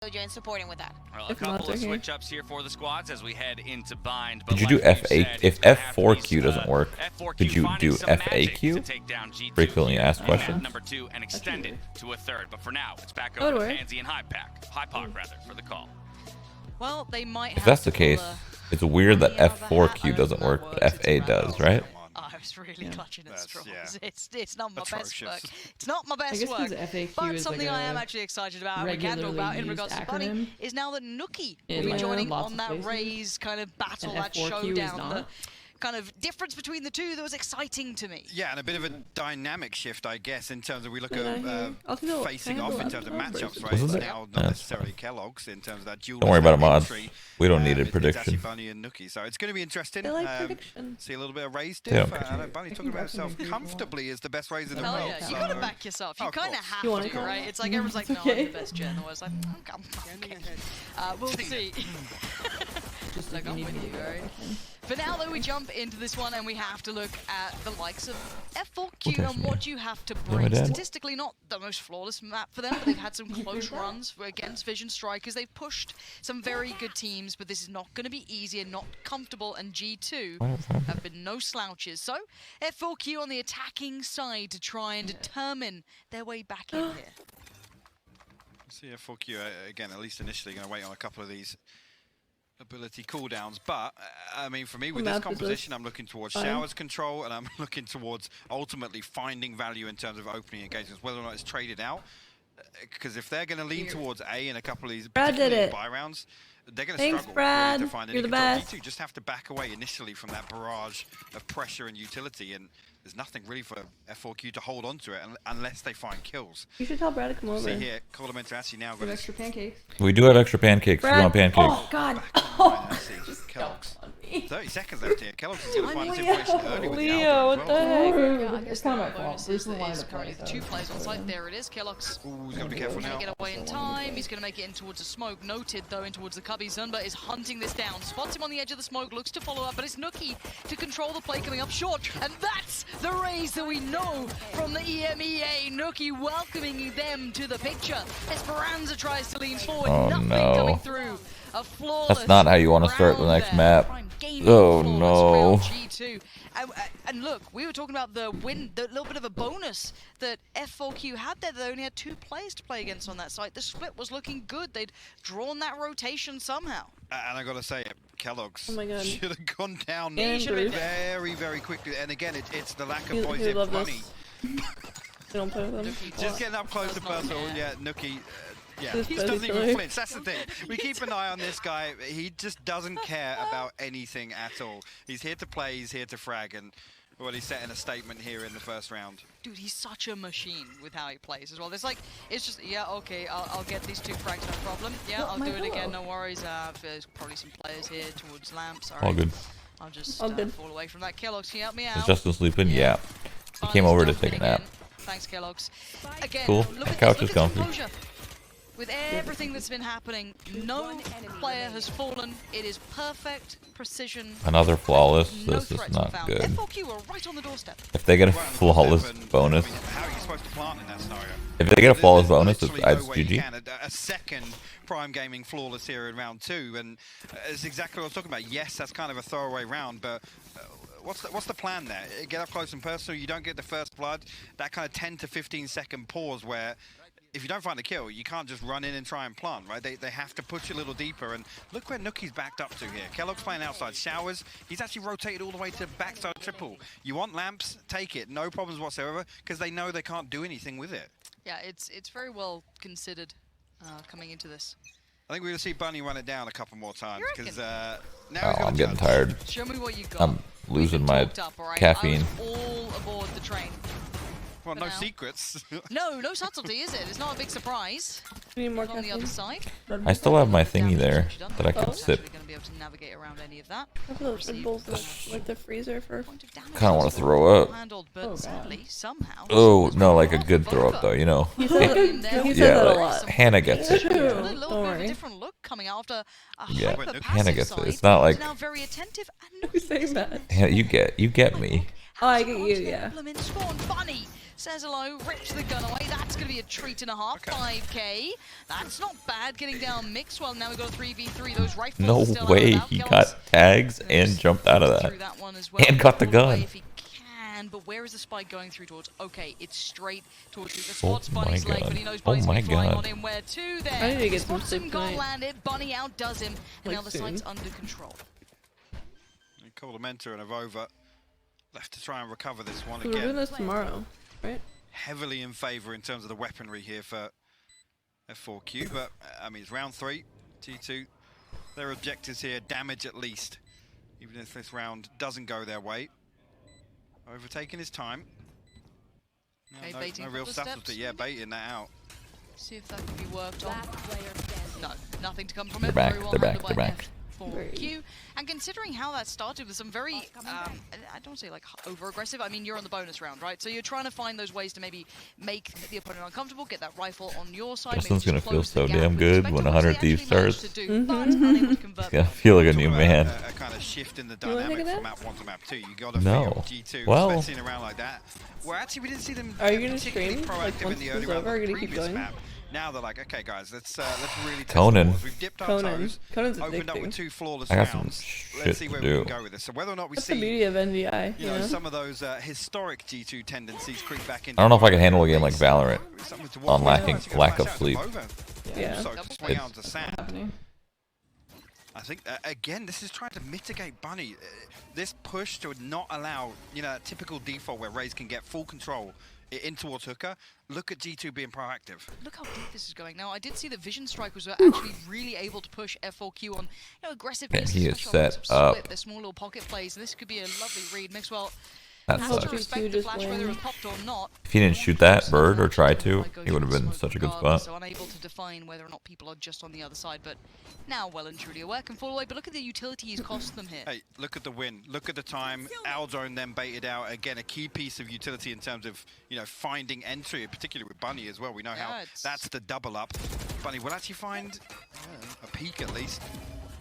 and supporting with that. Well, a couple of switch ups here for the squads as we head into bind. Could you do F8? If F4Q doesn't work, could you do FAQ? Frequently asked questions. Number 2 and extend it to a third. But for now, it's back over to Pansy and Hypoc rather, for the call. Well, they might. If that's the case, it's weird that F4Q doesn't work, but FA does, right? I was really clutching at straws. Yeah. It's not my best work. It's not my best work. But something I am actually excited about and we can talk about in regards to Bunny is now that Nookie will be joining on that Raze kind of battle, that showdown. The kind of difference between the two that was exciting to me. Yeah, and a bit of a dynamic shift, I guess, in terms of we look at facing off in terms of matchups, right? It's now not necessarily Kellogg's in terms of that dual. Don't worry about it, mods. We don't need a prediction. Bunny and Nookie, so it's going to be interesting. See a little bit of Raze Yeah. diff. I know Bunny talking about himself comfortably as the best Raze in the world. Yeah. You got to back yourself. You kind of have to, right? It's like everyone's like, no, I'm the best Jet. And I was like, okay. We'll see. Just like I'm with you, right? For now, though, we jump into this one and we have to look at the likes of F4Q and what you have to bring. Statistically, not the most flawless map for them, but they've had some close runs against Vision Strikers. They've pushed some very good teams, but this is not going to be easy and not comfortable, and G2 have been no slouches. So, F4Q on the attacking side to try and determine their way back in here. See F4Q, again, at least initially, going to wait on a couple of these ability cooldowns, but I mean, for me with this composition, I'm looking towards showers control, and I'm looking towards ultimately finding value in terms of opening engagements, whether or not it's traded out. Because if they're going to lean towards A in a couple of these buy rounds, they're going to struggle to find any control. You just have to back away initially from that barrage of pressure and utility, and there's nothing really for F4Q to hold on to it unless they find kills. You should tell Brad to come over. See here, Coleman's actually now got extra pancakes. We do have extra pancakes. Brad. If you want pancakes. Oh, God. Oh, just Kellogg's. 30 seconds left here. Kellogg's is going to find this information early with Leo, what the heck? Yeah, I guess the bonus is currently the 2 players on site. There it is, Kellogg's. Ooh, he's got to be careful now. Get away in time. He's going to make it in towards the smoke. Noted, though, in towards the cubby. Zunba is hunting this down. Spots him on the edge of the smoke. Looks to follow up, but it's Nookie to control the play coming up short. And that's the Raze that we know from the EMEA. Nookie welcoming them to the picture. Esperanza tries to lean forward. Nothing coming through. A flawless. That's not how you want to start the next map. Oh no. G2. And look, we were talking about the little bit of a bonus that F4Q had there. They only had 2 players to play against on that site. The split was looking good. They'd drawn that rotation somehow. And I gotta say, Kellogg's should have gone down very, very quickly. And again, it's the lack of voice in money. Don't play with them. Just getting up close and personal. Yeah, Nookie. Yeah, he doesn't even flinch. That's the thing. We keep an eye on this guy. He just doesn't care about anything at all. He's here to play. He's here to frag. And well, he's setting a statement here in the first round. Dude, he's such a machine with how he plays as well. There's like, it's just, yeah, okay, I'll get these 2 frags, no problem. Yeah, I'll do it again, no worries. There's probably some players here towards lamps. All good. I'll just fall away from that. Kellogg's, can you help me out? Is Justin sleeping? Yeah. He came over to take a nap. Thanks, Kellogg's. Again, cool. Look The at couch this, is comfy. With everything that's been happening, no player has fallen. It is perfect precision. Another flawless. This is not good. F4Q are right on the doorstep. If they get a flawless bonus, how are you supposed to plant in that scenario? If they get a flawless bonus, it's GG. A second Prime Gaming flawless here in round 2, and it's exactly what I was talking about. Yes, that's kind of a throwaway round, but what's the plan there? Get up close and personal. You don't get the first blood. That kind of 10 to 15 second pause where, if you don't find a kill, you can't just run in and try and plant, right? They have to push a little deeper, and look where Nookie's backed up to here. Kellogg's playing outside. Showers, he's actually rotated all the way to backside triple. You want lamps? Take it. No problems whatsoever, because they know they can't do anything with it. Yeah, it's very well considered coming into this. I think we're going to see Bunny run it down a couple more times, because now I'm getting tired. Show me what you got. I'm losing my caffeine. All aboard the train. Well, no secrets. No subtlety, is it? It's not a big surprise. On the other side. I still have my thingy there that I can sip. Going to be able to navigate around any of that. I feel like the freezer for. Kind of want to throw up. Handled, but sadly, somehow. Oh no, like a good throw up though, you know. He said that a lot. Hannah gets it. A little bit of a different look coming after a Hannah gets it. It's not like. Now very attentive and saying that. You get me. Oh, I get you, yeah. Bunny says hello, rips the gun away. That's going to be a treat and a half. 5k. That's not bad. Getting down Mixwell. Now we got a 3v3. Those rifles No are still way. out He without got kills. tags and jumped out of that. That one as well. And got the Pull away gun. if he can, but where is the spike going through towards? Okay, it's straight towards the spots Oh my Bunny's leg, God. but he knows Oh Bunny's my gonna be flying God. on him. Where to there? I need to get some Spots sleep him, can't tonight. land it. Bunny outdoes him, and Like now the soon. site's under control. Mentor and Avova left to try and recover this one So we're doing again. this tomorrow, right? Heavily in favour in terms of the weaponry here for F4Q, but I mean it's round 3, T2. Their objectives here, damage at least, even if this round doesn't go their way. Overtaking his time. Okay, No baiting real for stuff, steps, but yeah, baiting that out. See if that can be worked on. No, nothing to come from They're it. back, Very well they're back, handled they're by back. F4Q. And considering how that started with some very, I don't say like over-aggressive, I mean you're on the bonus round, right? So you're trying to find those ways to maybe make the opponent uncomfortable, get that rifle on your side. Justin's maybe gonna just feel close the so gap damn with good Spectre, when which 100 they Thieves actually managed starts. to do, but unable to convert He's gonna that. feel like a new Talk about man. A kind of shift in the You wanna dynamic think of from that? map 1 to map 2. You got a No. feel G2 Well- messing around like that. Well, actually, we didn't see them Are you gonna particularly stream, like, proactive once in the this early is round over, of or the gonna keep previous going? map. Now they're like, okay, guys, let's really test Conan. the waters. We've dipped our toes, Conan's opened up addicting. with 2 flawless I got some rounds. shit Let's see to where do. we can go with this. So whether or not we That's the see, beauty of NVI, you know, some of those historic G2 tendencies creep back into. I don't know if I can handle a game like Valorant Something to on watch. lacking Actually, lack flash of out to sleep. Bova. Yeah. Also, to swing out onto Sand. Happening. I think, again, this is trying to mitigate Bunny. This push to not allow, you know, that typical default where Raze can get full control in towards Hooker. Look at G2 being proactive. Look how deep this is going. Now, I did see that Vision Strikers were actually really able to push F4Q on, you know, aggressive Man, pieces, he is especially on set some up. split, their small little pocket plays. This could be a lovely read. Mixwell That has to sucks. respect the just flash, whether win. it popped or not. If he didn't shoot that bird or try to, he would have been such a good spot. So unable to define whether or not people are just on the other side, but now well and truly aware, can fall away. But look at the utility he's cost them here. Hey, look at the win. Look at the time. Aldrone then baited out. Again, a key piece of utility in terms of, you know, finding entry, particularly with Bunny as well. We know how that's the double up. Bunny will actually find a peak at least.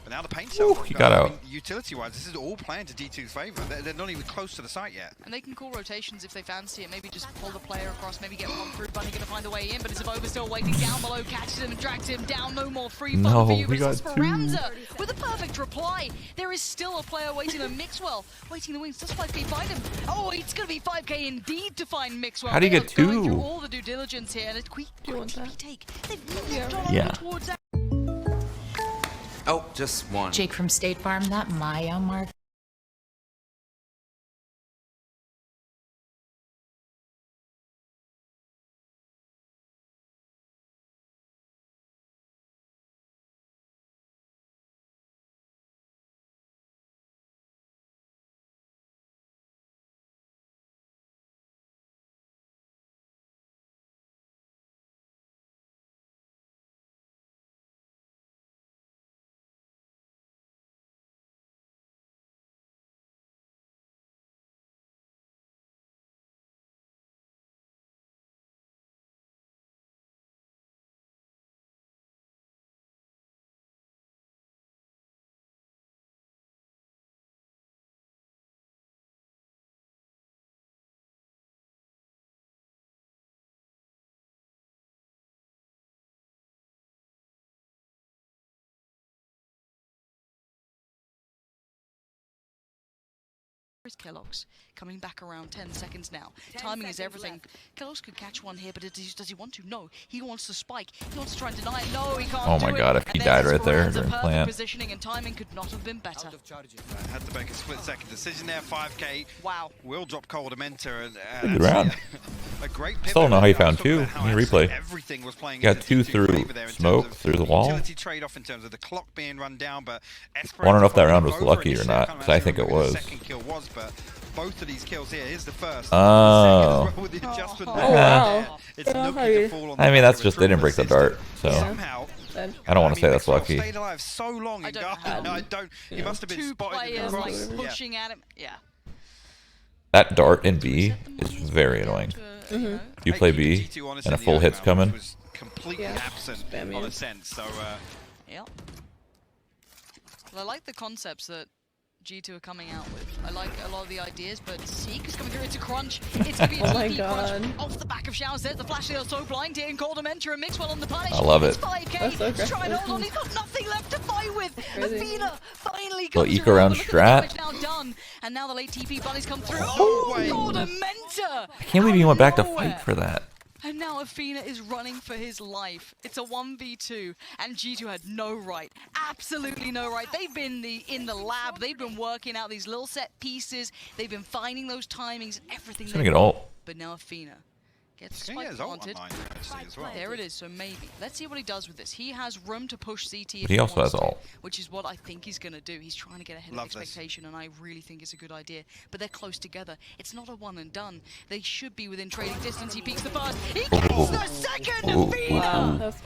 But now the paint shot. He got out. Utility-wise, this is all playing to D2's favour. They're not even close to the site yet. And they can call rotations if they fancy it. Maybe just pull the player across, maybe get one through. Bunny gonna find a way in, but Zabova still waiting down below, catches him and drags him down. No more free fun No, for you, we but it's got Esperanza with a perfect reply. There is still a player waiting on Mixwell, waiting the wings. Does 5k find him? Oh, it's gonna be 5k indeed to find Mixwell. How do you They get are going through two? all the due diligence here, and it's quick take. They've moved on Yeah. over towards that. Oh, just one. Jake from State Farm, that Maya mark. Kellogg's coming back around 10 seconds now. Timing is everything. Kellogg's could catch one here, but does he want to? No. He wants to spike. He wants to try and deny it. No, he can't. Oh my God, if he died right there during perfect plant. positioning and timing could not have been better. Had to make a split-second decision there. 5k. Wow. Will drop Cold Mentor and Good round. a great Still don't know how he found pivot. two How in the actually replay. Everything was playing Got into two D2's through favor there in terms smoke, of through the wall. Utility trade-off in terms of the clock being run down, but Wanna know if that round was over lucky or initially. not, can't 'cause I think remember it who the was. second kill was, but both of these kills here. Here's the first. Oh. The second as well with the adjustment there. wow. It's Yeah, Nookie how to you- fall on I the mean, back that's of a just, they didn't break the triple dart, assist. so Somehow, I don't want to say mean, that's Mixwell lucky. stayed alive so long I and don't know got, how. I don't. He Yeah. must have been Two spotted players across. like Yeah. pushing at him. Yeah. That dart in B is very annoying. You play B and a full hit's coming. Was completely Yeah. absent Spam on you. a sense. So Yep. Well, I like the concepts that G2 are coming out with. I like a lot of the ideas, but Seek is coming through. It's a crunch. It's going to be a TP crunch off the back of Showers. There's the flash. They are so blind here. And Coldamenta and Mixwell on the punish. I love it. It's 5K. So He's trying to hold on. He's got nothing left to fight with. Athena finally Little comes eco around Strat. now done. And now the late TP bunnies come through. Oh, Coldamenta! I can't believe he went back to fight for that. And now Athena is running for his life. It's a 1v2, and G2 had no right, absolutely no right. They've been in the lab, they've been working out these little set pieces, they've been finding those timings, everything. He's gonna get ult. But now Athena gets Spike planted. Well. There it is, so maybe. Let's see what he does with this. He has room to push CT. But he also has ult. Which is what I think he's going to do. He's trying to get ahead of expectation, and I really think it's a good idea. But they're close together. It's not a one and done. They should be within trading distance. He peeks the first. He gets the second! Athena! Wow, that's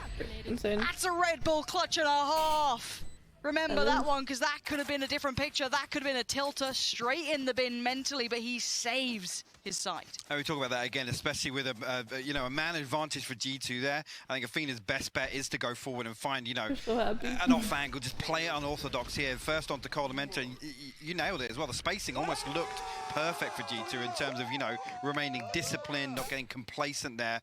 insane. That's a Red Bull clutch and a half! Remember that one, because that could have been a different picture. That could have been a tilter straight in the bin mentally, but he saves his side. We talk about that again, especially with a man advantage for G2 there. I think Athena's best bet is to go forward and find, an off angle, just play it unorthodox here. First onto Coldamenta, and you nailed it as well. The spacing almost looked perfect for G2 in terms of, remaining disciplined, not getting complacent there.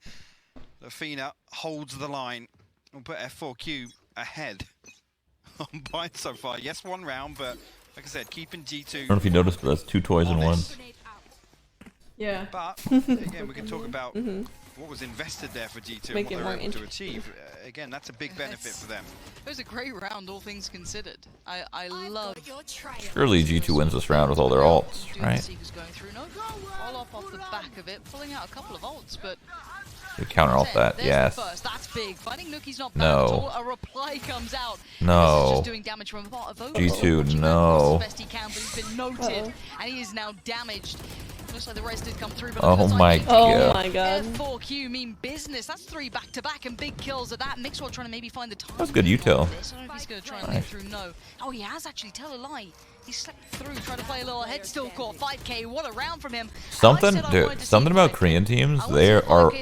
Athena holds the line. We'll put F4Q ahead on Bind so far. Yes, one round, but like I said, keeping G2. I don't know if you noticed, but that's 2 toys in one. Yeah. But again, we can talk about what was invested there for G2 and what they were able to achieve. Again, that's a big benefit for them. It was a great round, all things considered. I love. Surely G2 wins this round with all their ults, right? Going through. No, all off the back of it, pulling out a couple of ults, but. We counter ult that, yes. That's big. Fighting Nuki's not bad at all. A reply comes out. No. Just doing damage from G2, no. Best he can, but he's been noted, and he is now damaged. Looks like the rest did come through, but oh my god. F4Q mean business. That's 3 back-to-back and big kills at that. Mixwell trying to maybe find the time. That's good util. I don't know if he's going to try and lead through. No. Oh, he has actually. Tell a lie. He slipped through, trying to play a little head still caught. 5K, what a round from him. Something about Korean teams, they are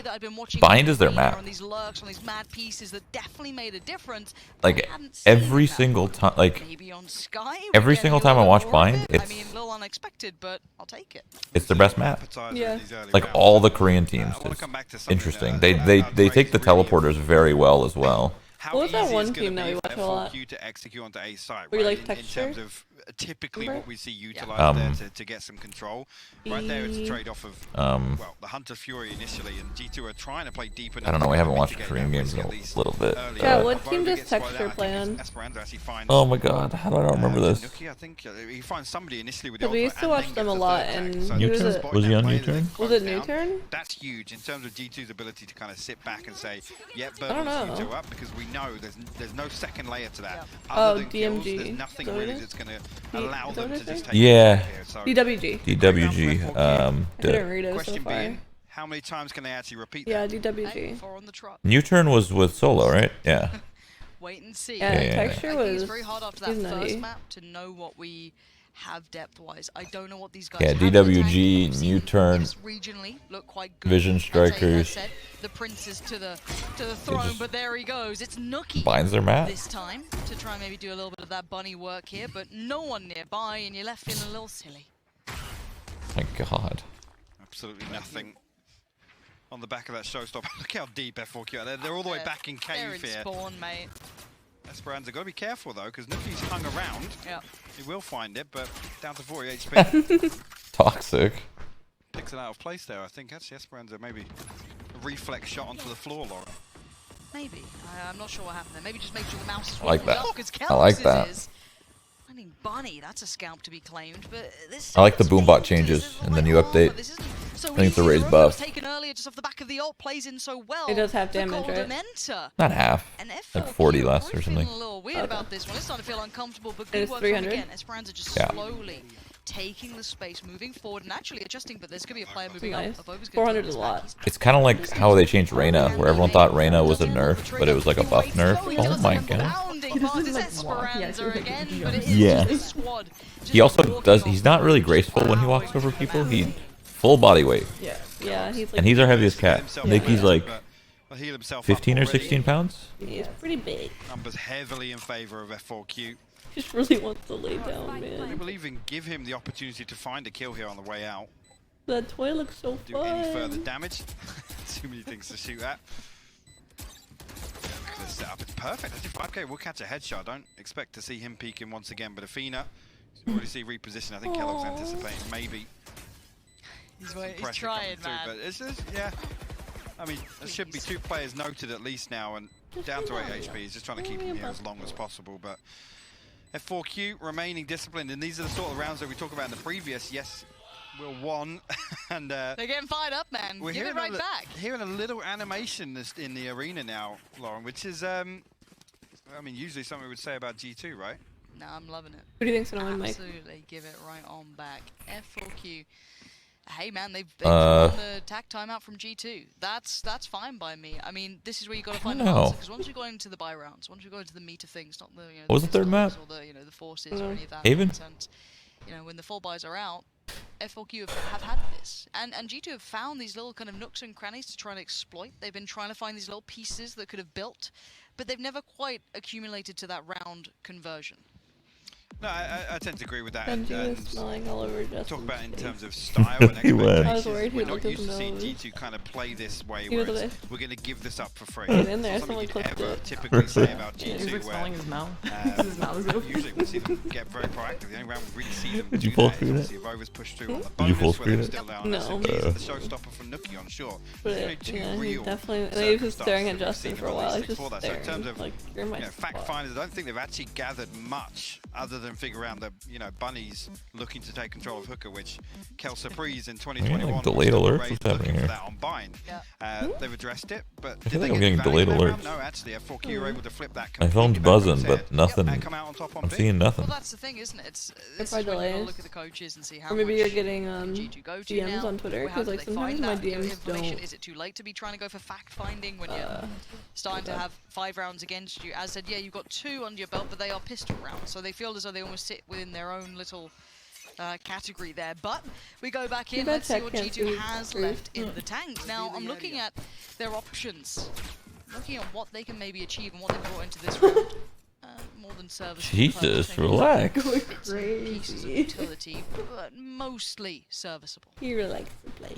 Bind is their map. On these lurks, on these mad pieces that definitely made a difference. Like every single time, maybe on Sky. Every single time I watch Bind, it's a little unexpected, but I'll take it. It's their best map. Yeah. Like all the Korean teams, it's interesting. They take the teleporters very well as well. What was that one team that we watch a lot? To execute onto A side, where you like texture? In terms of typically what we see utilized there to get some control. Right there, it's a trade-off of well, the Hunter Fury initially, and G2 are trying to play deeper. I don't know. We haven't watched Korean games in a little bit. Yeah, what team does texture play on? Oh my god, how do I not remember this? I think he finds somebody initially with. We used to watch them a lot, and was he on U-turn? Was it New-turn? That's huge in terms of G2's ability to kind of sit back and say, "Yep, I don't know. G2 up," because we know there's no second layer to that. Oh, Other than DMG. kills, there's nothing really that's going to allow them to just take Yeah. DWG. DWG. I didn't read it so Question far. being, how many times can they actually repeat Yeah, that? DWG. U-turn was with Solo, right? Yeah. Wait and see. Yeah, texture was. It's very hard after that first map to know what we have depth-wise. I don't know what these guys have. Yeah, DWG, U-turn, regionally look quite good. Vision Strikers. The prince is to the throne, but there he goes. It's Nuki Binds their map this time to try and maybe do a little bit of that bunny work here, but no one nearby, and you're left feeling a little silly. My god. Absolutely nothing on the back of that showstopper. Look how deep F4Q are. They're all the way back in cave they're in here. Spawn, mate. Esperanza got to be careful though, because Nuki's hung around. Yeah. He will find it, but down to 40 HP. Toxic. Picks it out of place there. I think actually Esperanza maybe a reflex shot onto the floor, Laura. Maybe. I'm not sure what happened there. Maybe just make sure the mouse is I like that. Up, I like that. I mean, Bunny, that's a scalp to be claimed, but this I like the boombot changes in the new update. I think it's a raised buff. Taken earlier just off the back of the ult, plays in so well. It does have damage, right? Not half. Like 40 less or something. A little weird about this one. It's starting to feel uncomfortable, but good work from again. Esperanza just slowly taking the space, moving forward, and actually adjusting, but there's going to be a player moving up. 400 is a lot. It's kind of like how they changed Reyna, where everyone thought Reyna was a nerf, but it was like a buff nerf. Oh my god. Yeah. He also does, he's not really graceful when he walks over people. He full body weight. Yeah, he's like, and he's our heaviest cat. I think he's like 15 or 16 pounds. He's pretty big. Numbers heavily in favor of F4Q. Just really wants to lay down, man. They will even give him the opportunity to find a kill here on the way out. That toy looks so Do fun. any further damage. Too many things to shoot at. The setup is perfect. 5K will catch a headshot. Don't expect to see him peeking once again, but Athena, you already see reposition. I think Kellogg's anticipating maybe. He's trying, man. But it's just, yeah. I mean, there should be 2 players noted at least now, and down to 8 HP. He's just trying to keep him here as long as possible. But F4Q remaining disciplined, and these are the sort of rounds that we talk about in the previous. Yes, we're won, and they're getting fired up, man. Give it right back. Hearing a little animation in the arena now, Lauren, which is, I mean, usually something we would say about G2, right? No, I'm loving it. Who do you think's gonna win, Mike? Absolutely, give it right on back. F4Q. Hey man, they've won the tack timeout from G2. That's fine by me. I mean, this is where you got to find the balance, because once we go into the buy rounds, once we go into the meat of things, not the what was the third map? Or the the forces or any of that Haven. nonsense. When the full buys are out, F4Q have had this, and G2 have found these little kind of nooks and crannies to try and exploit. They've been trying to find these little pieces that could have built, but they've never quite accumulated to that round conversion. No, I tend to agree with that. Benji was smelling all over Justin's talk about in face. terms of style and expectations. I was worried We're he'd not look at used to the seeing nose. G2 kind of play this way, He was where away. we're going to give this up for free. Get in there, It's not someone something you'd clipped ever it. typically say about He's G2, like where smelling his mouth. His mouth is open. usually we see them get very proactive. The only round we really see them Did do you full that is screen it? obviously if Overs push through on the Did you full bonus where they're screen still down. No. SMGs are the showstopper from Nookie on short. But There's only 2 yeah, he real definitely. He was just staring at circumstances Justin we've for a seen while. them He's just for that. staring. So in terms of like, you're my fact spot. finders, I don't think they've actually gathered much other than figure out the bunnies looking to take control of Hooker, which Kel Surprise in 2021 like delayed was still alerts. raised What's happening looking for here? that on bind. They've addressed it, but I did feel they like I'm get getting the value delayed in that round? alerts. No, actually, F4Q were able to flip that My completely phone's back buzzing, on its but head nothing. and come out on top on I'm B. seeing nothing. Well, that's the thing, isn't it? This If is I when you gotta delay, look at the coaches and see how or maybe much you're getting G2 go to DMs now, on Twitter, or how because do like they find sometimes my that DMs information? don't. Is it too late to be trying to go for fact finding when you're starting to have 5 rounds against you? As said, yeah, you've got 2 under your belt, but they are pistol rounds, so they feel as though they almost sit within their own little category there. But we go back in, let's see what G2 has left in the tank. Now, I'm looking at their options, looking at what they can maybe achieve and what they brought into this round. More than serviceable. Jesus, relax. Going Pieces of crazy. utility, but mostly serviceable. He really likes to play.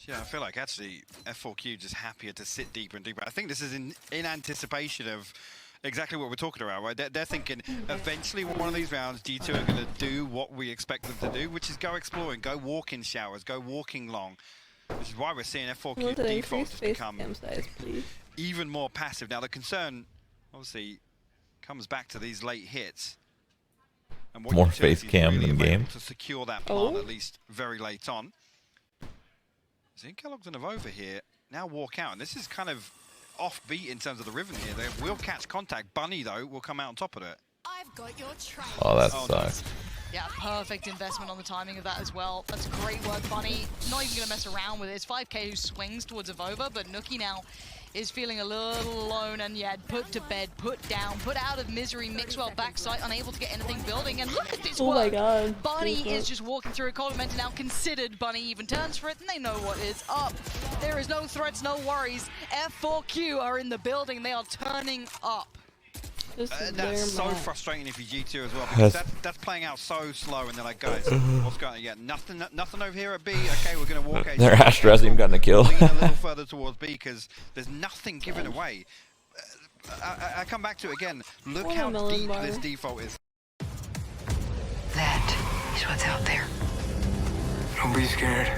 Yeah, I feel like actually F4Q just happier to sit deeper and deeper. I think this is in anticipation of exactly what we're talking about, right? They're thinking eventually one of these rounds G2 are going to do what we expect them to do, which is go exploring, go walking showers, go walking long. Which is why we're seeing F4Q default just become size, please. even more passive. Now the concern, obviously, comes back to these late hits. And what More utilities face cam really than available game. to secure that plant at least very late on. Seeing Kellogg's and over here now walk out, and this is kind of offbeat in terms of the rhythm here. They will catch contact. Bunny though will come out on top of it. I've got your trail. Oh, that Oh, sucks. Yeah, perfect investment on the timing of that as well. That's great work, Bunny. Not even going to mess around with it. It's 5K who swings towards Avova, but Nookie now is feeling a little alone and yeah, put to bed, put down, put out of misery. Mixwell backside, unable to get anything building. And look at this work. Oh my god. Bunny is just walking through a Coldamenta now considered. Bunny even turns for it and they know what is up. There is no threats, no worries. F4Q are in the building. They are turning up. That's so frustrating if you're G2 as well, because that's playing out so slow, and they're like, guys, what's going on? Yeah, nothing over here at B. Okay, we're going to walk. Their Ash hasn't even gotten a kill. Lean a little further towards B because there's nothing given away. I come back to it again. Look how deep this default is. That is what's out there. Don't be scared.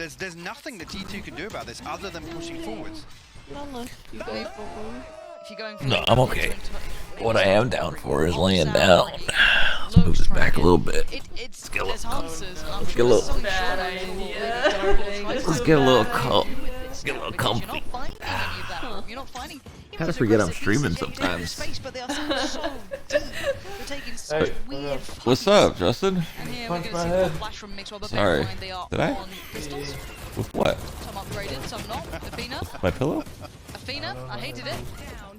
there's nothing that G2 can do about this other than pushing forwards. Unless you go for one. If you're going for No, I'm okay. What I am down for is laying down. Let's move this back a little bit. Let's get a little comfy. You're not finding. Kind of forget I'm streaming sometimes. What's up, Justin? Punch my head. Sorry. Did I? With what? Some upgraded, some not. Athena. My pillow? Athena, I hated it.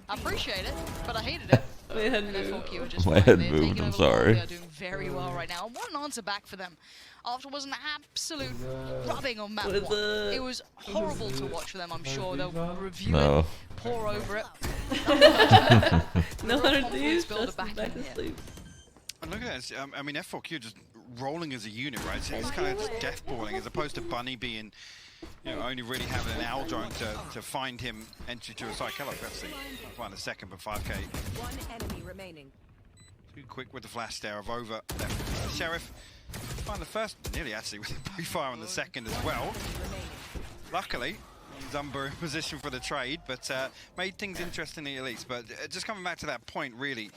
I appreciate it, but I hated it. My head moved. My head moved, I'm sorry. They are doing very well right now. What an answer back for them. After was an absolute rubbing on map 1. It was horrible to watch for them, I'm sure. They'll review it, pour over it. No one of these, just back to sleep. And look at this, I mean F4Q just rolling as a unit, right? So it's kind of just deathballing as opposed to Bunny being, you know, only really having an owl drone to find him entry to a side. Kellogg, let's see. I'll find a second, but 5k. One enemy remaining. Too quick with the flash there of over Sheriff. Find the first, nearly actually, with the blue fire on the second as well. Luckily, Zumba in position for the trade, but made things interesting at least. But just coming back to that point, really,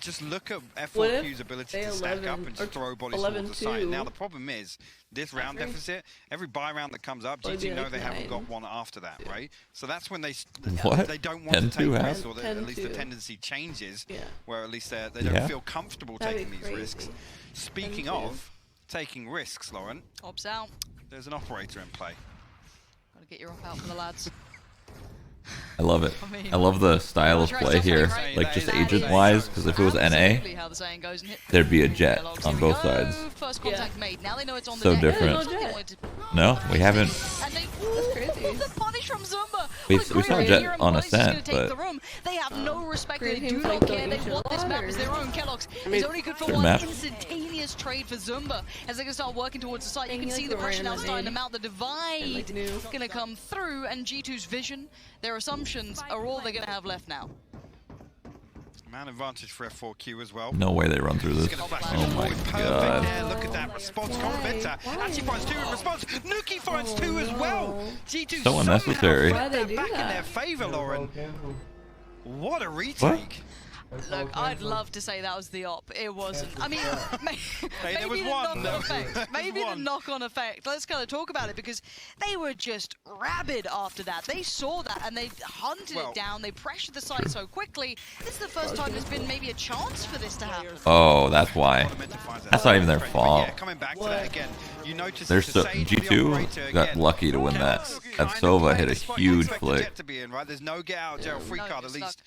just look at F4Q's ability to stack up and just throw bodies towards the site. Now the problem is, this round deficit, every buy round that comes up, G2 know they haven't got one after that, right? So that's when they don't want to take risks, or at least the tendency changes, where at least they don't feel comfortable taking these risks. Speaking of taking risks, Lauren, Ops out. There's an operator in play. Gotta get your op out for the lads. I love it. I love the style of play here, like just agent-wise, because if it was NA, there'd be a jet on both sides. First contact made. Now they know it's on the So deck. different. No, we haven't. That's crazy. The punish from Zumba. We saw jet on Ascent, but they have no respect. They do not care. They want this map as their own. Kellogg's is only good for one instantaneous trade for Zumba as they can start working towards the site. You can see the pressure now starting to mount. The divide gonna come through, and G2's vision, their assumptions are all they're gonna have left now. Man advantage for F4Q as well. No way they run through this. Oh my god. There. Look at that response. Convictor actually finds 2 in response. Nuki finds 2 as well. G2 so unnecessary. Back in their favor, Lauren. What a retake. Look, I'd love to say that was the op. It wasn't. I mean, maybe the knock-on effect. Let's kind of talk about it because they were just rabid after that. They saw that and they hunted it down. They pressured the site so quickly. This is the first time there's been maybe a chance for this to happen. Oh, that's why. That's not even their fault. Yeah, coming back to that again, you notice They're so G2 got lucky to win that. That Sova hit a huge flick. There's no get out of jail free card at least.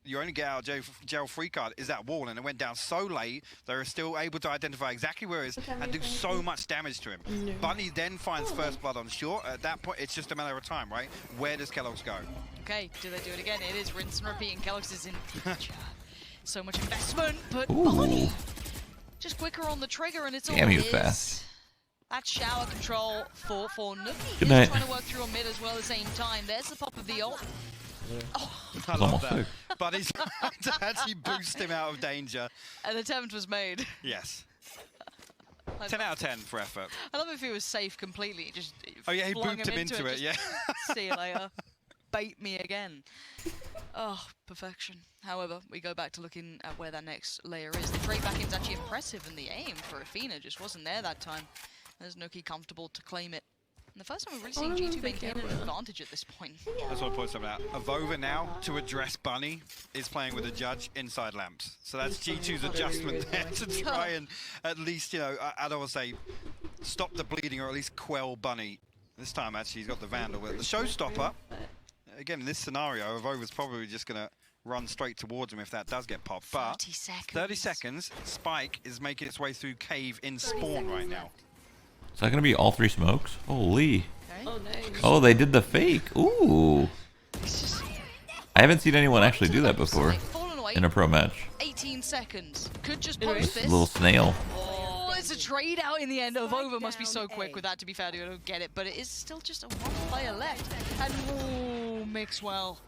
You only get out of jail free card is that wall, and it went down so late they were still able to identify exactly where it is and do so much damage to him. Bunny then finds first blood on short. At that point, it's just a matter of time, right? Where does Kellogg's go? Okay, do they do it again? It is rinse and repeat, and Kellogg's is in danger. So much investment, but Bunny just quicker on the trigger, and it's all damn, he was fast. That's shower control for Nuki. Good night. Trying to work through on mid as well at the same time. There's the pop of the ult. I love that. But he's trying to actually boost him out of danger. An attempt was made. Yes. 10 out of 10 for effort. I love if he was safe completely. Just he booped him into it, yeah. See you later. Bait me again. Oh, perfection. However, we go back to looking at where that next layer is. The trade back in is actually impressive, and the aim for Athena just wasn't there that time. There's Nuki comfortable to claim it. And the first time we've really seen G2 maintain an advantage at this point. I just want to point something out. Avova now, to address Bunny, is playing with a judge inside lamps. So that's G2's adjustment there to try and at least, you know, I don't want to say stop the bleeding or at least quell Bunny. This time, actually, he's got the Vandal. But the showstopper, again, in this scenario, Avova's probably just going to run straight towards him if that does get popped. But 30 seconds, Spike is making its way through cave in spawn right now. Is that gonna be all 3 smokes? Holy. Oh, nice. Oh, they did the fake. Ooh. I haven't seen anyone actually do that before in a pro match. 18 seconds. Could just post this. Little snail. Oh, it's a trade out in the end. Avova must be so quick with that, to be fair. I don't get it, but it is still just a 1 player left. And oh, Mixwell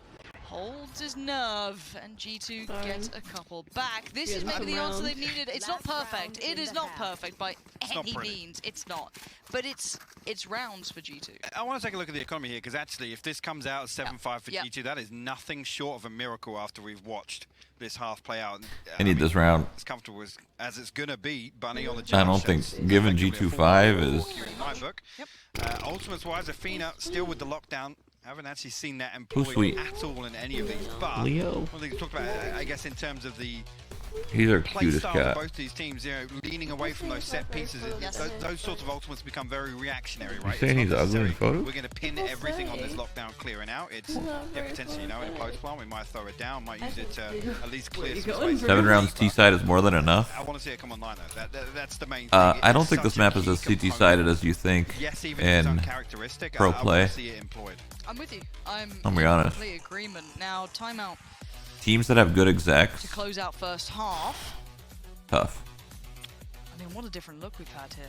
holds his nerve, and G2 gets a couple back. This is maybe the answer they needed. It's not perfect. It is not perfect by any means. It's not. But it's rounds for G2. I want to take a look at the economy here, because actually, if this comes out as 7-5 for G2, that is nothing short of a miracle after we've watched this half play out. I need this round. As comfortable as it's going to be, Bunny on the I don't think, given G2 5 is... Ultimates-wise, Athena still with the lockdown. I haven't actually seen that employed at all in any of these. But Leo. one thing to talk about, I guess, in terms of the He's our play cutest style cat. of both these teams, you know, leaning away from those set pieces, those sorts of ultimates become very reactionary, right? You saying he's ugly in photo? We're going to pin everything on this lockdown clearing out. It's potentially, you know, in a post plan, we might throw it down, might use it to at least clear some space. 7 rounds T-side is more than enough. I want to see it come online though. That's the main thing. I don't think this map is as CT-sided as you think in pro play. I'm with you. I'll be honest. Complete agreement. Now, timeout. Teams that have good execs. To close out first half. Tough. I mean, what a different look we've had here.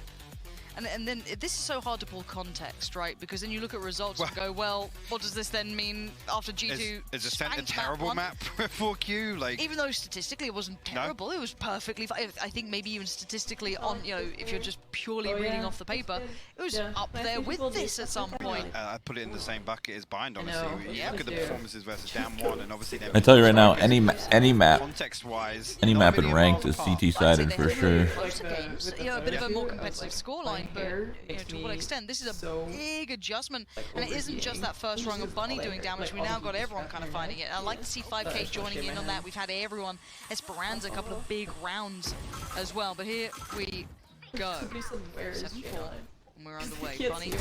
And then this is so hard to pull context, right? Because then you look at results and go, well, what does this then mean after G2? Is Ascent a terrible map for F4Q? Like, even though statistically it wasn't terrible, it was perfectly fine. I think maybe even statistically on, you know, if you're just purely reading off the paper, it was up there with this at some point. I'd put it in the same bucket as Bind, honestly. You look at the performances versus down one, and obviously I tell you right now, any map, context-wise, any map in ranked is CT-sided for sure. Games, you know, a bit of a more competitive scoreline, but you know, to what extent this is a big adjustment, and it isn't just that first rung of Bunny doing damage. We now got everyone kind of finding it. I like to see 5K joining in on that. We've had everyone. Esperanza a couple of big rounds as well, but here we go. 7-4. And we're on the way. Bunny.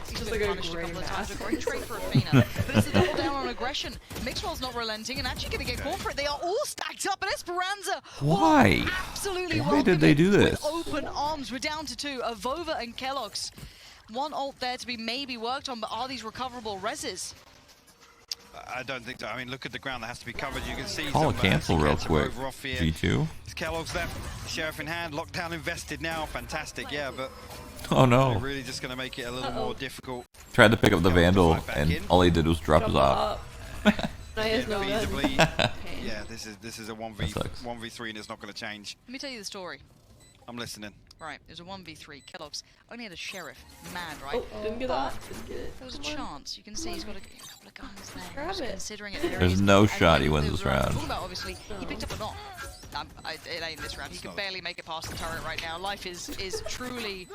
He's just like punished a couple of times. A great trade for Athena. But it's a double down on aggression. Mixwell's not relenting and actually going to get caught for it. They are all stacked up, and Esperanza. Why? Absolutely. Why did they do this? With open arms. We're down to 2. Avova and Kellogg's. One ult there to be maybe worked on, but are these recoverable reses? I don't think so. I mean, look at the ground that has to be covered. You can see call a cancel real quick. G2. It's Kellogg's left. Sheriff in hand. Lockdown invested now. Fantastic. Yeah, but oh no. Really just going to make it a little more difficult. Tried to pick up the Vandal, and all he did was drop his off. Feasibly, yeah, this is a 1v3 and it's not going to change. Let me tell you the story. I'm listening. Right, it was a 1v3. Kellogg's only had a sheriff. Mad, right? Oh, didn't get that. Didn't get it. There was a chance. You can see he's got a couple of guns there. Grab it. Considering it. There's no shot he wins this round. Obviously, he picked up a knock. It ain't this round. He can barely make it past the turret right now. Life is truly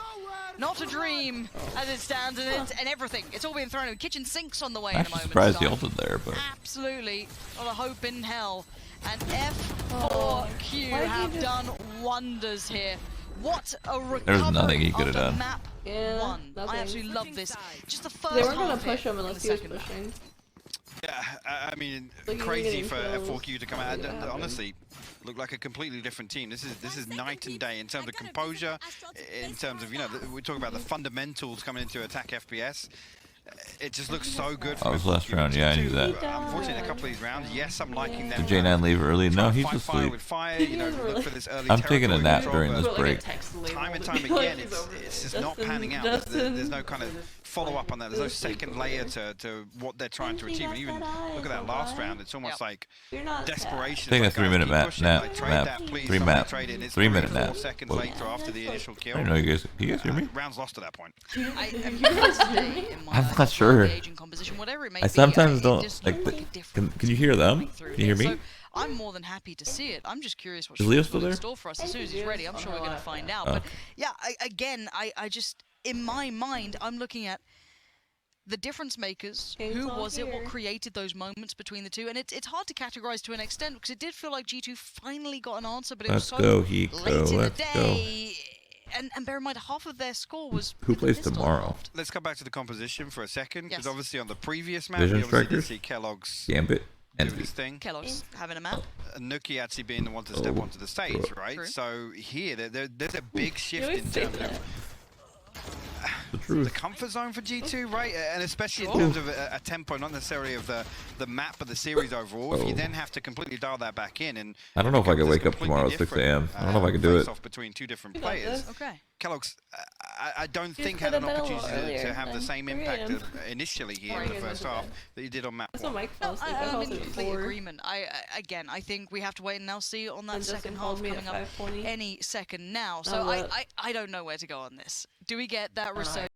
not a dream as it stands, and everything. It's all being thrown in. Kitchen sinks on the way in a moment. I'm surprised he ulted there, but absolutely not a hope in hell. And F4Q have done wonders here. What a recovery. There's nothing he could have done. Map one. I absolutely love this. Just the first. They weren't gonna push him unless he was pushing. Yeah, I mean, crazy for F4Q to come out. Honestly, look like a completely different team. This is night and day in terms of composure, in terms of, you know, we're talking about the fundamentals coming into attack FPS. It just looks so good. That was last round, yeah, I knew that. Unfortunately, a couple of these rounds, yes, I'm liking them. Did J9 leave early? No, he's asleep. I'm taking a nap during this break. Time and time again, it's just not panning out. There's no kind of follow-up on that. There's no second layer to what they're trying to achieve. And even look at that last round, it's almost like desperation. I think a 3-minute nap. 3-minute nap. 3-minute nap. 4 seconds later after the initial kill. I don't know, you guys hear me? Round's lost at that point. I'm not sure. I sometimes don't like. Can you hear them? Can you hear me? So I'm more than happy to see it. I'm just curious what Leo still there? in store for us as soon as he's ready. I'm sure we're gonna find out. But yeah, I just in my mind I'm looking at the difference makers. Who was it? What created those moments between the two? And it's hard to categorize to an extent because it did feel like G2 finally got an answer, but it was so late in the day. And bear in mind, half of their score was... Who plays tomorrow? Let's come back to the composition for a second, because obviously on the previous map, Vision we obviously did Strikers, see Kellogg's Gambit, do his thing. Kellogg's having a map. Nuki actually being the one to step onto the stage, right? True. So here, there's a big shift in terms of... the comfort zone for G2, right? And especially in terms of a tempo, not necessarily of the map, but the series overall. If you then have to completely dial that back in, and I don't know if I could wake up tomorrow at 6 a.m. I don't know if I could do it. Off between two different players. Okay. Kellogg's, I don't think had an opportunity to have the same impact initially here in the first half that you did on map 1. I'm in complete agreement. Again, I think we have to wait and now see on that second half coming up any second now. So I don't know where to go on this. Do we get that resurgence?